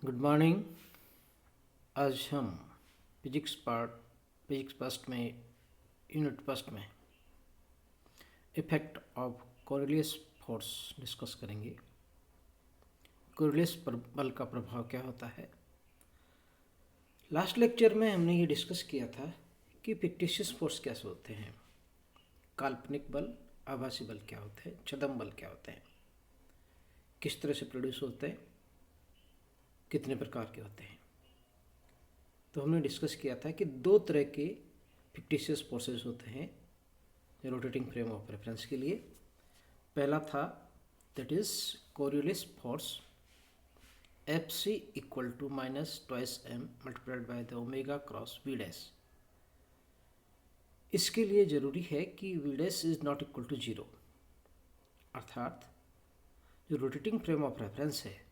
Good morning. आज हम physics first में यूनिट फर्स्ट में इफेक्ट ऑफ कोरिलियस फोर्स डिस्कस करेंगे। कोरिलियस बल का प्रभाव क्या होता है। लास्ट लेक्चर में हमने ये डिस्कस किया था कि फिक्टिशियस फोर्स कैसे होते हैं, काल्पनिक बल, आभासी बल क्या होते हैं, छद्म बल क्या होते हैं, किस तरह से प्रोड्यूस होते हैं, कितने प्रकार के होते हैं। तो हमने डिस्कस किया था कि दो तरह के फिक्टिशियस फोर्सेस होते हैं रोटेटिंग फ्रेम ऑफ रेफरेंस के लिए। पहला था that is Coriolis force F C equal to minus twice M multiplied by the omega cross V dash. इसके लिए जरूरी है कि V dash is not equal to zero, अर्थात जो रोटेटिंग फ्रेम ऑफ रेफरेंस है,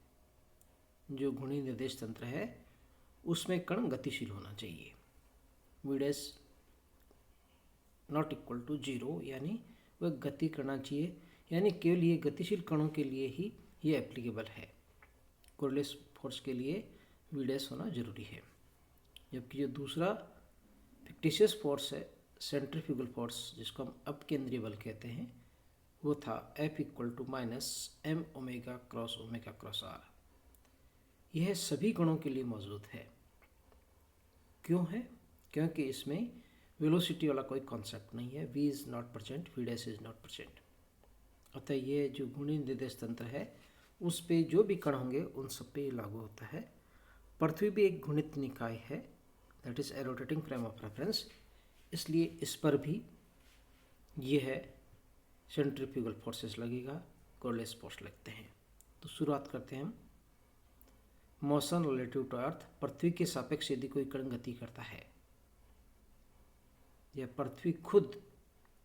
जो घूर्णी निर्देश तंत्र है, उसमें कण गतिशील होना चाहिए। V dash not equal to zero यानी वह गति करना चाहिए, यानी केवल ये गतिशील कणों के लिए ही ये एप्लीकेबल है। कोरियोलिस फोर्स के लिए वी डैश होना जरूरी है। जबकि जो दूसरा फिक्टिशियस फोर्स है सेंट्रीफ्यूगल फोर्स, जिसको हम अपकेंद्रीय बल कहते हैं, वो था F equal to minus M omega cross R. यह सभी कणों के लिए मौजूद है। क्यों है? क्योंकि इसमें वेलोसिटी वाला कोई कॉन्सेप्ट नहीं है। v is not percent, V dash is not percent. अतः ये जो घूर्णी निर्देश तंत्र है, उस पे जो भी कण होंगे उन सब पे लागू होता है। पृथ्वी भी एक घूर्णित निकाय है, that is a rotating frame of reference, इसलिए इस पर भी ये है सेंट्रीफ्यूगल फोर्सेस लगेगा, कोरियोलिस फोर्स लगते हैं। तो शुरुआत करते हैं हम। मोशन रिलेटिव टू अर्थ, पृथ्वी के सापेक्ष यदि कोई कण गति करता है या पृथ्वी खुद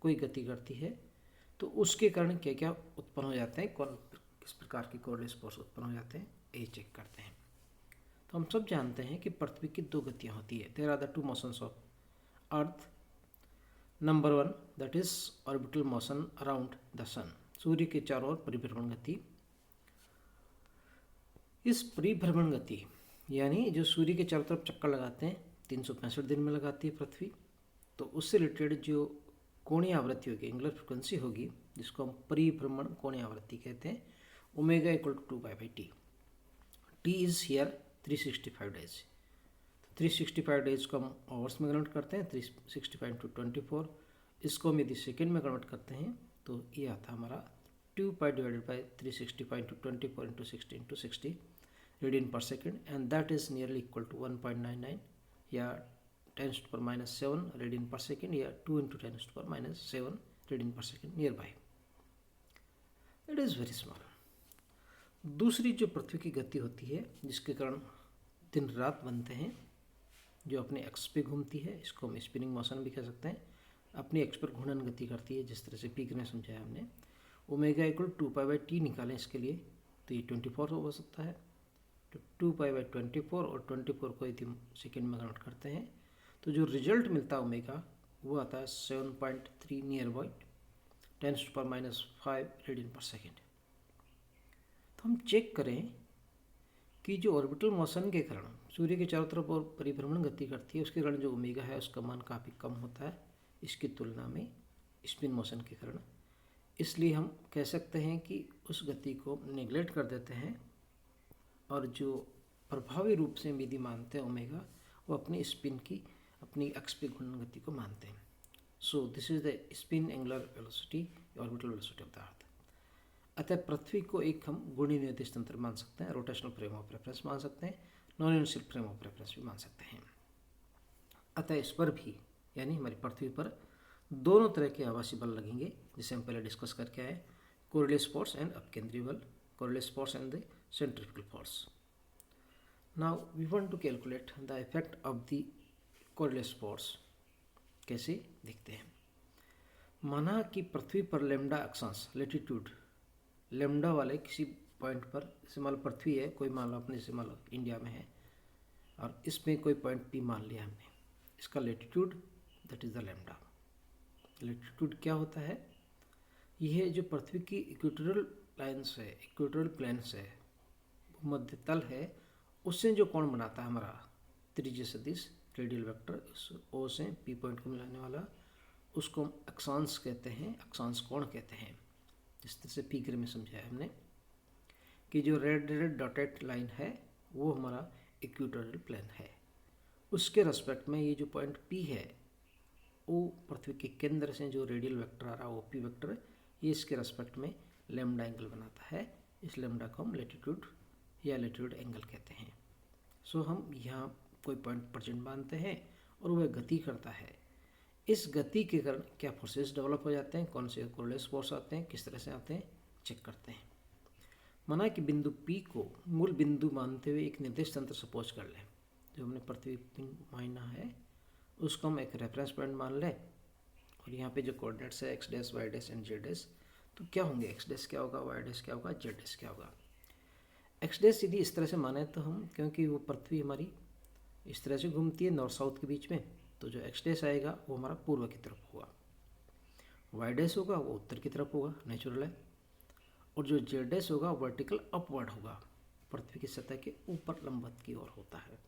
कोई गति करती है, तो उसके कारण क्या क्या उत्पन्न हो जाते हैं, कौन किस प्रकार की कोरियोलिस फोर्स उत्पन्न हो जाते हैं, ये चेक करते हैं। तो हम सब जानते हैं कि पृथ्वी की दो गतियाँ होती है। There are the two motions of earth. Number one that is orbital motion around the sun, सूर्य के चारों ओर परिभ्रमण गति। इस परिभ्रमण गति यानी जो सूर्य के चारों तरफ चक्कर लगाते हैं 365 दिन में लगाती है पृथ्वी, तो उससे रिलेटेड जो कोणीय आवृत्ति होगी, एंगुलर फ्रिक्वेंसी होगी, जिसको हम परिभ्रमण कोणीय आवृत्ति कहते हैं, omega equal to 2 T is here 365 days. तो 365 डेज को हम आवर्स में कन्वर्ट करते हैं, 365 टू 24। इसको हम यदि सेकेंड में कन्वर्ट करते हैं तो ये आता है हमारा 2 divided by 365 to 24 into 60 into 60 radian per second, and that is nearly equal to 1.99 या 10⁻⁷ रेडियन पर सेकेंड, या 2 into 10⁻⁷ radian per second near by. It is very small. दूसरी जो पृथ्वी की गति होती है, जिसके कारण दिन रात बनते हैं, जो अपने एक्स पे घूमती है, इसको हम स्पिनिंग मोशन भी कह सकते हैं, अपनी एक्स पर घूर्णन गति करती है, जिस तरह से पीक में समझाया हमने। ओमेगा इक्वल 2π/t निकालें इसके लिए, तो ये 24 हो सकता है। तो 2π/24 और 24 को यदि सेकेंड में कन्वर्ट करते हैं तो जो रिजल्ट मिलता है ओमेगा, वो आता है 7.3 near by 10⁻⁵ radian per second. तो हम चेक करें कि जो ऑर्बिटल मोशन के कारण सूर्य के चारों तरफ और परिभ्रमण गति करती है, उसके कारण जो ओमेगा है उसका मान काफ़ी कम होता है इसकी तुलना में स्पिन मोशन के कारण। इसलिए हम कह सकते हैं कि उस गति को नेग्लेक्ट कर देते हैं, और जो प्रभावी रूप से यदि मानते हैं ओमेगा, वो अपनी स्पिन की, अपनी एक्स पे घूर्णन गति को मानते हैं। So this is the spin angular velocity, orbital velocity of the earth. अतः पृथ्वी को एक हम घूर्णी निर्देश तंत्र मान सकते हैं, रोटेशनल फ्रेम ऑफ रेफरेंस मान सकते हैं, non universal frame of reference भी मान सकते हैं। अतः इस पर भी, यानी हमारी पृथ्वी पर दोनों तरह के आभासी बल लगेंगे, जिसे हम पहले डिस्कस करके आए, कोरियोलिस फोर्स एंड अपकेंद्रीय बल, Coriolis force and the centrifugal force. Now we want to calculate the effect of the Coriolis force. कैसे देखते हैं। माना कि पृथ्वी पर लैम्डा अक्षांश लेटीट्यूड लैम्डा वाले किसी पॉइंट पर, जैसे मान लो पृथ्वी है, कोई मान लो अपने, जैसे मान लो इंडिया में है, और इसमें कोई पॉइंट पी मान लिया हमने, इसका latitude that is the lambda. Latitude क्या होता है? यह जो पृथ्वी की इक्वेटोरियल लाइन्स है, इक्वेटोरियल प्लेन्स है, मध्य तल है, उससे जो कोण बनाता है हमारा त्रिज्यीय सदिश रेडियल वेक्टर, उस ओ से पी पॉइंट को मिलाने वाला, उसको हम अक्षांश कहते हैं, अक्षांश कोण कहते हैं। जिस तरह से फिगर में समझाया हमने कि जो रेड रेड डॉटेड लाइन है वो हमारा इक्वेटोरियल प्लेन है, उसके रेस्पेक्ट में ये जो पॉइंट पी है वो पृथ्वी के केंद्र से जो रेडियल वेक्टर आ रहा है वो पी वेक्टर, ये इसके रेस्पेक्ट में लैम्डा एंगल बनाता है। इस लैम्डा को हम लैटिट्यूड या लैटिट्यूड एंगल कहते हैं। सो हम यहाँ कोई पॉइंट परसेंट मानते हैं और वह गति करता है। इस गति के कारण क्या फोर्सेस डेवलप हो जाते हैं, कौन से कोरिलेस फोर्स आते हैं, किस तरह से आते हैं, चेक करते हैं। माना कि बिंदु P को मूल बिंदु मानते हुए एक निर्देश तंत्र सपोज कर लें, जो हमने पृथ्वी माना है उसको हम एक रेफरेंस पॉइंट मान लें, और यहाँ पे जो कोऑर्डिनेट्स है X dash Y dash and Z dash, तो क्या होंगे, एक्स डैश क्या होगा, वाई डैश क्या होगा, जेड डैश क्या होगा। एक्स डैश यदि इस तरह से माने तो हम, क्योंकि वो पृथ्वी हमारी इस तरह से घूमती है नॉर्थ साउथ के बीच में, तो जो एक्स डैश आएगा वो हमारा पूर्व की तरफ होगा, वाई डैश होगा वो उत्तर की तरफ होगा, नेचुरल है, और जो जेड डैश होगा वर्टिकल अपवर्ड होगा, पृथ्वी की सतह के ऊपर लंबवत की ओर होता है।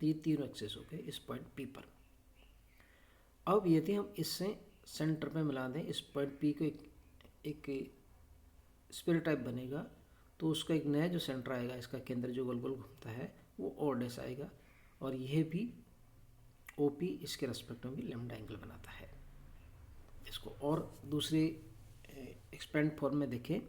तो ये तीनों एक्सेस हो गए इस पॉइंट पी पर। अब यदि हम इससे सेंटर में मिला दें इस पॉइंट पी को, एक स्पियर टाइप बनेगा, तो उसका एक नया जो सेंटर आएगा, इसका केंद्र जो गोल गोल घूमता है वो ओ डैश आएगा, और यह भी ओ पी इसके रेस्पेक्ट में भी लैम्डा एंगल बनाता है। इसको और दूसरे एक्सपेंड फॉर्म में देखें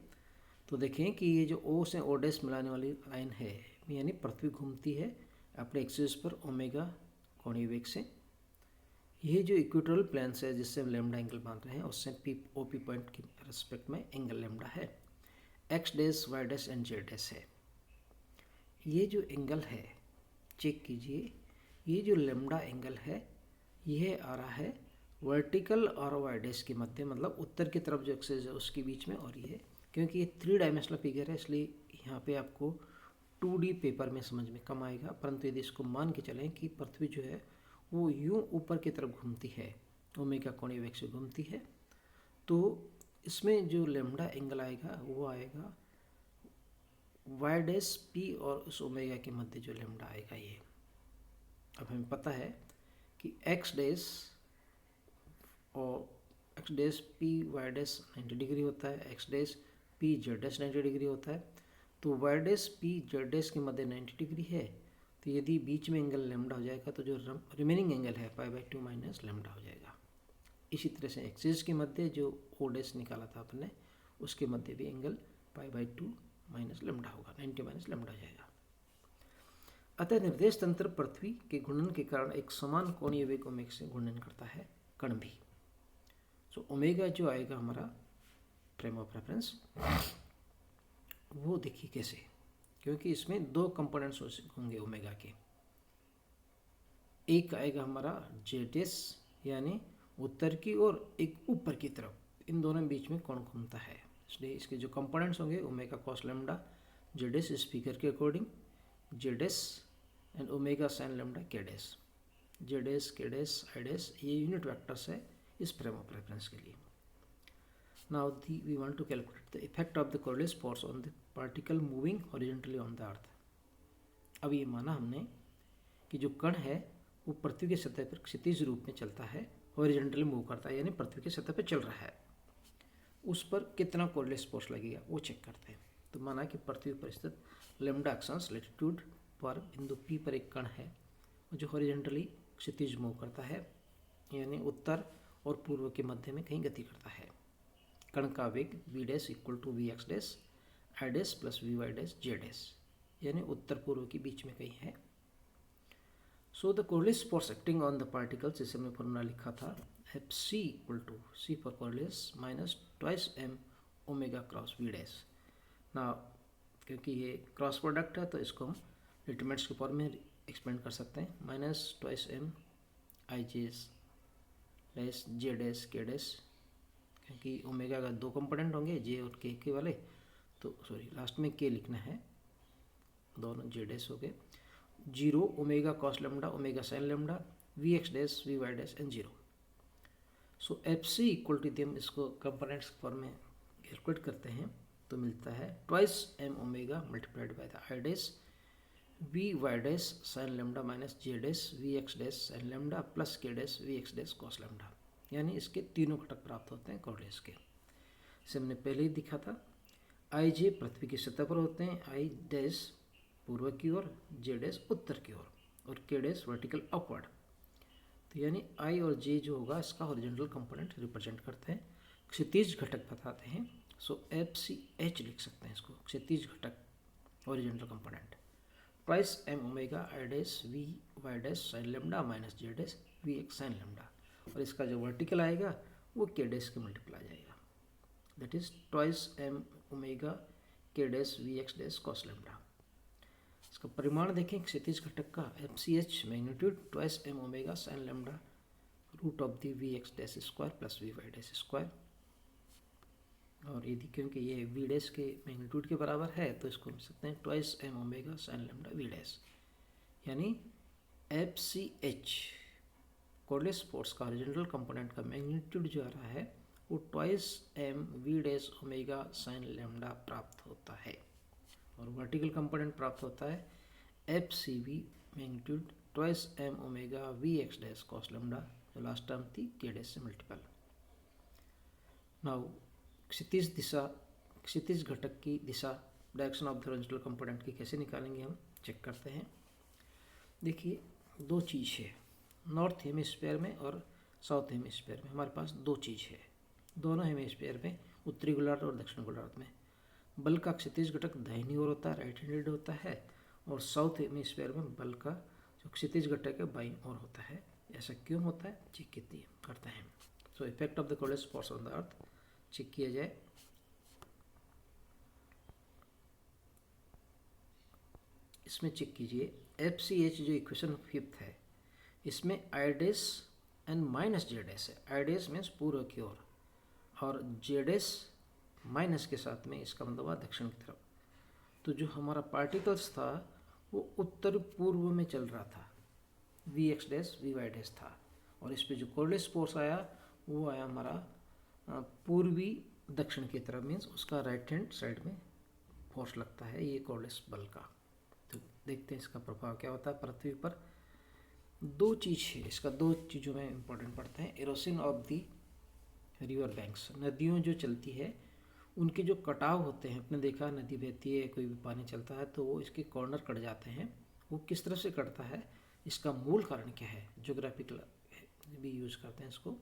तो देखें कि ये जो ओ से ओ डैश मिलाने वाली लाइन है, यानी पृथ्वी घूमती है अपने एक्सिस पर ओमेगा कोणीय वेग से। ये जो इक्वेटोरियल प्लेन है जिससे हम लैम्डा एंगल मान रहे हैं, उससे पी ओ पी पॉइंट के रेस्पेक्ट में एंगल लैम्डा है, X dash Y dash and Z dash है। ये जो एंगल है चेक कीजिए, ये जो लैम्डा एंगल है यह आ रहा है वर्टिकल और वाई डैश के मध्य, मतलब उत्तर की तरफ जो एक्सिस है उसके बीच में, और ये क्योंकि ये 3 डायमेंशनल फिगर है इसलिए यहाँ पे आपको 2D पेपर में समझ में कम आएगा, परंतु यदि इसको मान के चलें कि पृथ्वी जो है वो यूं ऊपर की तरफ घूमती है, ओमेगा कोणीय वेग से घूमती है, तो इसमें जो लैम्डा एंगल आएगा वो आएगा वाई डैश पी और उस ओमेगा के मध्य जो लैम्डा आएगा ये। अब हमें पता है कि एक्स डैश और X dash P Y dash 90 degree होता है, X dash P Z dash 90 degree होता है, तो Y dash P Z dash के मध्य 90 डिग्री है, तो यदि बीच में एंगल लैम्डा हो जाएगा तो जो रिमेनिंग एंगल है π/2 माइनस लैम्डा हो जाएगा। इसी तरह से एक्सिस के मध्य जो ओ डैश निकाला था आपने, उसके मध्य भी एंगल π/2 माइनस लैम्डा होगा, 90 माइनस लैम्डा हो जाएगा। अतः निर्देश तंत्र पृथ्वी के घूर्णन के कारण एक समान कोणीय वेग ओमेगा से घूर्णन करता है कण भी। सो ओमेगा जो आएगा हमारा फ्रेम ऑफ रेफरेंस, वो देखिए कैसे, क्योंकि इसमें 2 कंपोनेंट्स होंगे ओमेगा के, एक आएगा हमारा जेड एस यानी उत्तर की ओर, एक ऊपर की तरफ, इन दोनों बीच में कोण घूमता है, इसलिए इसके जो कंपोनेंट्स होंगे omega cos lambda Z S इस फिगर के according, Z S and omega sine lambda के डैश, जेड एस के डैश आई डैश, ये यूनिट वेक्टर्स है इस फ्रेम ऑफ रेफरेंस के लिए। Now we want to calculate the effect of the Coriolis force on the particle moving horizontally on the earth। अब ये माना हमने कि जो कण है वो पृथ्वी की सतह पर क्षैतिज रूप में चलता है, हॉरिजॉन्टली मूव करता है, यानी पृथ्वी की सतह पर चल रहा है, उस पर कितना कोरिलेस फोर्स लगेगा वो चेक करते हैं। तो माना कि पृथ्वी पर स्थित लैम्डा अक्षांश लैटिट्यूड पर बिंदु P पर एक कण है जो हॉरिजॉन्टली क्षैतिज मूव करता है, यानी उत्तर और पूर्व के मध्य में कहीं गति करता है। कण का वेग v dash equal to V X dash I dash plus V Y dash Z dash, यानी उत्तर पूर्व के बीच में कहीं है। So the Coriolis force acting on the particles, जैसे हमने फॉर्मूला लिखा था, F C equal to C for Coriolis minus twice M omega cross V dash. ना क्योंकि ये क्रॉस प्रोडक्ट है तो इसको हम डिटरमिनेंट्स के फॉर्म में एक्सपेंड कर सकते हैं, माइनस ट्वाइस एम आई जेस डैश जे डैश के डैश, क्योंकि ओमेगा का 2 कंपोनेंट होंगे जे और के वाले, तो सॉरी लास्ट में के लिखना है, दोनों जे डैश हो गए, 0 omega cos lambda omega sine lambda V X dash V Y dash and 0। So F C equal to हम इसको कंपोनेंट्स फॉर्म में कैलकुलेट करते हैं तो मिलता है twice M omega multiplied by the I dash V Y dash sine lambda minus J dash V X dash sine lambda plus K dash V X dash cos lambda, यानी इसके तीनों घटक प्राप्त होते हैं कोऑर्डिनेट्स के। इसे हमने पहले ही दिखा था। आई जे पृथ्वी की सतह पर होते हैं, आई डैश पूर्व की ओर, जे डैश उत्तर की ओर और के डैश वर्टिकल अपवर्ड। तो यानी आई और जे जो होगा इसका हॉरिजॉन्टल कंपोनेंट रिप्रेजेंट करते हैं। क्षितिज घटक बताते हैं, सो एफ सी एच लिख सकते हैं इसको, क्षितिज घटक horizontal component. Twice M omega I dash V Y dash sine lambda minus J dash V X sine lambda, और इसका जो वर्टिकल आएगा वो के डैश के मल्टीप्लाई जाएगा, that is twice M omega K dash V X dash cos lambda. इसका परिमाण देखें क्षितिज घटक का, F C H magnitude twice M omega sine lambda root of the V X dash square plus V Y dash square. और यदि क्योंकि ये वी डैश के मैग्नीट्यूड के बराबर है तो इसको लिख सकते हैं twice M omega sine lambda V dash, यानी F C H coordinate force का हॉरिजॉन्टल कंपोनेंट का मैग्नीट्यूड जो आ रहा है वो twice M V dash omega sine lambda प्राप्त होता है, और वर्टिकल कंपोनेंट प्राप्त होता है F C V magnitude twice M omega V X dash cos lambda, जो लास्ट टर्म थी के डैश से मल्टीपल। नाउ क्षितिज दिशा, क्षितिज घटक की दिशा direction of the horizontal component की कैसे निकालेंगे हम चेक करते हैं। देखिए दो चीज़ है, नॉर्थ हेमिस्फीयर में और साउथ हेमिस्फीयर में हमारे पास दो चीज़ है। दोनों हेमिस्फीयर में, उत्तरी गोलार्ध और दक्षिण गोलार्ध में, बल का क्षितिज घटक दाहिनी ओर होता है, राइट हैंडेड होता है, और साउथ हेमिस्फीयर में बल का जो क्षितिज घटक है बाईं ओर होता है। ऐसा क्यों होता है चेक करते हैं। So effect of the coordinate force on the earth check किया जाए। इसमें चेक कीजिए एफ सी एच जो इक्वेशन 5 है, इसमें I dash and minus J dash है। आई डैश मीन्स पूर्व की ओर और जे डैश माइनस के साथ में, इसका मतलब हुआ दक्षिण की तरफ। तो जो हमारा पार्टिकल्स था वो उत्तर पूर्व में चल रहा था, V X dash V Y dash था, और इस पर जो कोऑर्डिनेट फोर्स आया वो आया हमारा पूर्वी दक्षिण की तरफ, मीन्स उसका राइट हैंड साइड में फोर्स लगता है ये कोऑर्डिनेट बल का। तो देखते हैं इसका प्रभाव क्या होता है पृथ्वी पर। दो चीज़ है इसका, दो चीज़ों में इम्पोर्टेंट पड़ते हैं। Erosion of the river banks, नदियों जो चलती है उनके जो कटाव होते हैं, आपने देखा नदी बहती है, कोई भी पानी चलता है तो वो इसके कॉर्नर कट जाते हैं। वो किस तरह से कटता है, इसका मूल कारण क्या है, ज्योग्राफिकल भी यूज़ करते हैं इसको।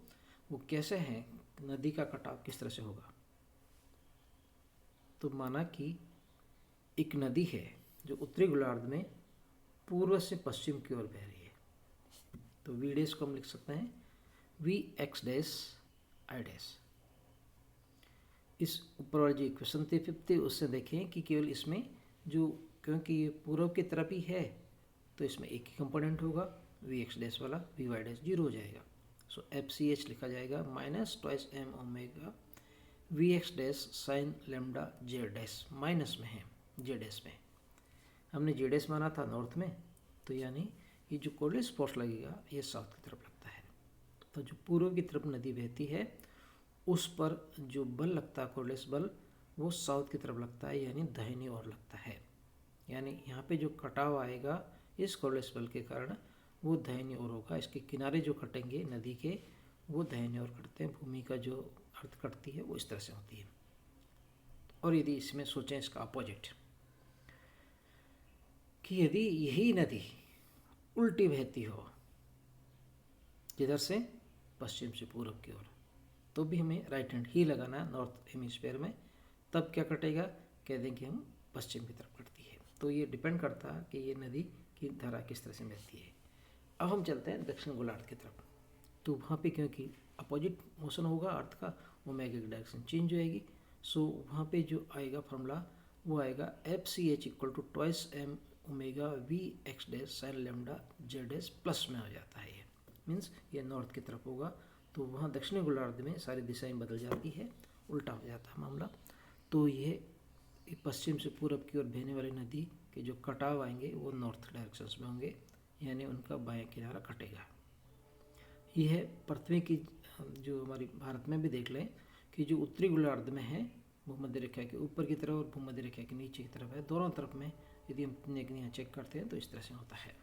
वो कैसे हैं, नदी का कटाव किस तरह से होगा। तो माना कि एक नदी है जो उत्तरी गोलार्ध में पूर्व से पश्चिम की ओर बह रही है, तो वी डैश को हम लिख सकते हैं V X dash I dash. इस ऊपर वाली जो इक्वेशन थी 50 उससे देखें कि केवल इसमें जो, क्योंकि ये पूर्व की तरफ ही है तो इसमें एक ही कंपोनेंट होगा वी एक्स डैश वाला, वी वाई डैश जीरो हो जाएगा। सो एफ सी एच लिखा जाएगा minus twice M omega V X dash sine lambda J dash, minus में है जे डैश में, हमने जे डैश माना था नॉर्थ में, तो यानी ये जो कोऑर्डिनेट फोर्स लगेगा ये साउथ की तरफ लगता है। तो जो पूर्व की तरफ नदी बहती है उस पर जो बल लगता है कोऑर्डिनेट बल वो साउथ की तरफ लगता है, यानी दाहिनी ओर लगता है। यानी यहाँ पे जो कटाव आएगा इस कोऑर्डिनेट बल के कारण वो दाहिनी ओर होगा। इसके किनारे जो कटेंगे नदी के वो दाहिनी ओर कटते हैं। भूमि का जो अर्थ कटती है वो इस तरह से होती है। और यदि इसमें सोचें इसका अपोजिट कि यदि यही नदी उल्टी बहती हो जिधर से पश्चिम से पूर्व की ओर, तो भी हमें राइट हैंड ही लगाना है नॉर्थ हेमिस्फीयर में। तब क्या कटेगा, कह दें कि हम पश्चिम की तरफ कटती है। तो ये डिपेंड करता है कि ये नदी की धारा किस तरह से बहती है। अब हम चलते हैं दक्षिण गोलार्ध की तरफ। तो वहाँ पे क्योंकि अपोजिट मोशन होगा अर्थ का, ओमेगा की डायरेक्शन चेंज होएगी। सो वहाँ पे जो आएगा फॉर्मूला वो आएगा F C H equal to twice M omega V X dash sine lambda J dash plus में आ जाता है। ये मीन्स ये नॉर्थ की तरफ होगा, तो वहाँ दक्षिणी गोलार्ध में सारी दिशाएं बदल जाती है, उल्टा हो जाता है मामला। तो ये पश्चिम से पूर्व की ओर बहने वाली नदी के जो कटाव आएंगे वो नॉर्थ डायरेक्शंस में होंगे, यानी उनका बाएं किनारा कटेगा। यह है पृथ्वी की, जो हमारी भारत में भी देख लें कि जो उत्तरी गोलार्ध में है भूमध्य रेखा के ऊपर की तरफ और भूमध्य रेखा के नीचे की तरफ है, दोनों तरफ में यदि हम यहाँ चेक करते हैं तो इस तरह से होता है।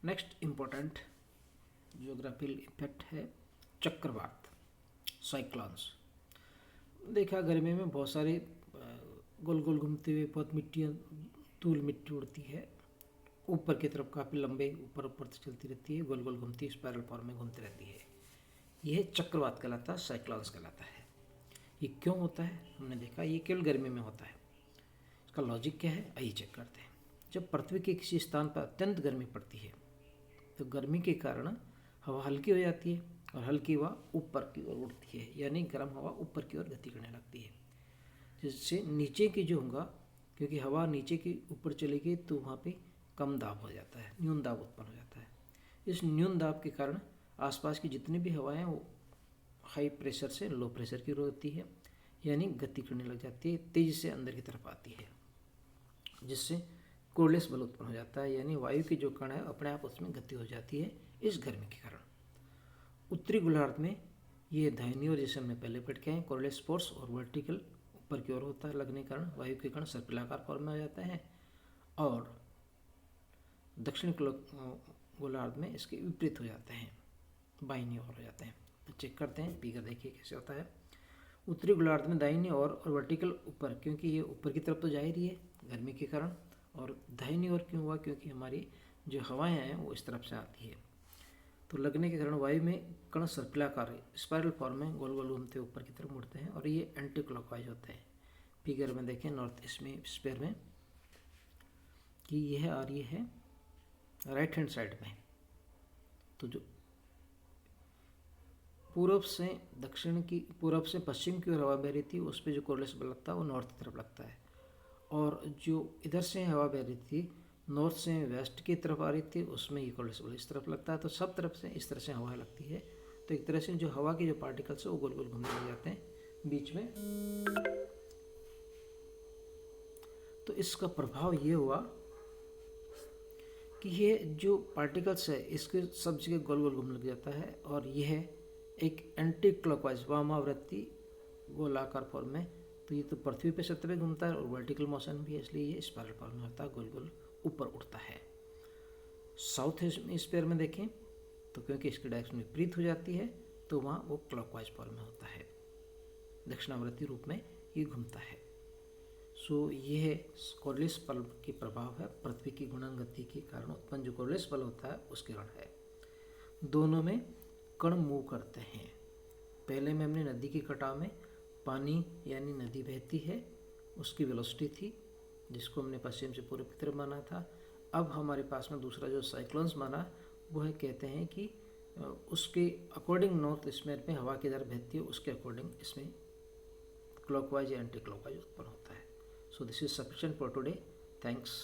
नेक्स्ट इम्पोर्टेंट ज्योग्राफिकल इफेक्ट है चक्रवात, साइक्लोन्स। देखा गर्मी में बहुत सारे गोल गोल घूमते हुए बहुत मिट्टियाँ, धूल मिट्टी उड़ती है ऊपर की तरफ, काफ़ी लंबे ऊपर ऊपर से चलती रहती है, गोल गोल घूमती है, स्पाइरल फॉर्म में घूमती रहती है। यह चक्रवात कहलाता है, साइक्लोन्स कहलाता है। ये क्यों होता है? हमने देखा ये केवल गर्मी में होता है। इसका लॉजिक क्या है, आइए चेक करते हैं। जब पृथ्वी के किसी स्थान पर अत्यंत गर्मी पड़ती है तो गर्मी के कारण हवा हल्की हो जाती है और हल्की हवा ऊपर की ओर उड़ती है, यानी गर्म हवा ऊपर की ओर गति करने लगती है, जिससे नीचे की जो होगा, क्योंकि हवा नीचे की ऊपर चलेगी तो वहाँ पे कम दाब हो जाता है, न्यून दाब उत्पन्न हो जाता है। इस न्यून दाब के कारण आसपास की जितनी भी हवाएं वो हाई प्रेशर से लो प्रेशर की ओर होती है, यानी गति करने लग जाती है, तेजी से अंदर की तरफ आती है, जिससे कोरलेस बल उत्पन्न हो जाता है, यानी वायु की जो कण है अपने आप उसमें गति हो जाती है इस गर्मी के कारण। उत्तरी गोलार्ध में ये दाहिनी ओर, जैसे हमने पहले पढ़ के आए, कोरलेस फोर्स और वर्टिकल ऊपर की ओर होता है लगने के कारण वायु के कण सर्पिलाकार फॉर्म में हो जाते हैं, और दक्षिण गोलार्ध में इसके विपरीत हो जाते हैं, बाईनी ओर हो जाते हैं। तो चेक करते हैं, फिगर देखिए कैसे होता है। उत्तरी गोलार्ध में दाहिनी ओर और वर्टिकल ऊपर, क्योंकि ये ऊपर की तरफ तो जा ही रही है गर्मी के कारण, और दाहिनी ओर क्यों हुआ, क्योंकि हमारी जो हवाएं हैं वो इस तरफ से आती है, तो लगने के कारण वायु में कण सर्पिलाकार स्पाइरल फॉर्म में गोल गोल घूमते ऊपर की तरफ मुड़ते हैं, और ये एंटी क्लॉकवाइज होते हैं। फिगर में देखें नॉर्थ इसमें स्पेयर में कि यह आ रही है राइट हैंड साइड में, तो जो पूर्व से दक्षिण की, पूर्व से पश्चिम की ओर हवा बह रही थी उस पर जो कोरलेस बल लगता है वो नॉर्थ की तरफ लगता है, और जो इधर से हवा बह रही थी नॉर्थ से वेस्ट की तरफ आ रही थी उसमें ये कोरलेस बल इस तरफ लगता है। तो सब तरफ से इस तरह से हवा लगती है, तो एक तरह से जो हवा के जो पार्टिकल्स है वो गोल गोल घूमने लग जाते हैं बीच में। तो इसका प्रभाव ये हुआ कि ये जो पार्टिकल्स है इसके सब जगह गोल गोल घूमने लग जाता है, और यह एक एंटी क्लॉकवाइज वामावर्ती गोलाकार फॉर्म में, तो ये तो पृथ्वी पे सतह पे घूमता है और वर्टिकल मोशन भी है, इसलिए ये स्पाइरल फॉर्म में होता है, गोल गोल ऊपर उड़ता है। साउथ हेमिस्फीयर में देखें तो क्योंकि इसकी डायरेक्शन विपरीत हो जाती है तो वहाँ वो क्लॉकवाइज फॉर्म में होता है, दक्षिणावर्ती रूप में ये घूमता है। सो यह कोरलेस बल के प्रभाव है, पृथ्वी की गुणन गति के कारण उत्पन्न जो कोरलेस बल होता है उसके कारण है। दोनों में कण मूव करते हैं। पहले में हमने नदी के कटाव में पानी यानी नदी बहती है उसकी वेलोसिटी थी, जिसको हमने पश्चिम से पूर्व की तरफ माना था। अब हमारे पास में दूसरा जो साइक्लोन्स माना वो है, कहते हैं कि उसके अकॉर्डिंग नॉर्थ स्फीयर में हवा की दर बहती है उसके अकॉर्डिंग इसमें क्लॉकवाइज या एंटी क्लॉकवाइज उत्पन्न होता है। So this is sufficient for today. Thanks.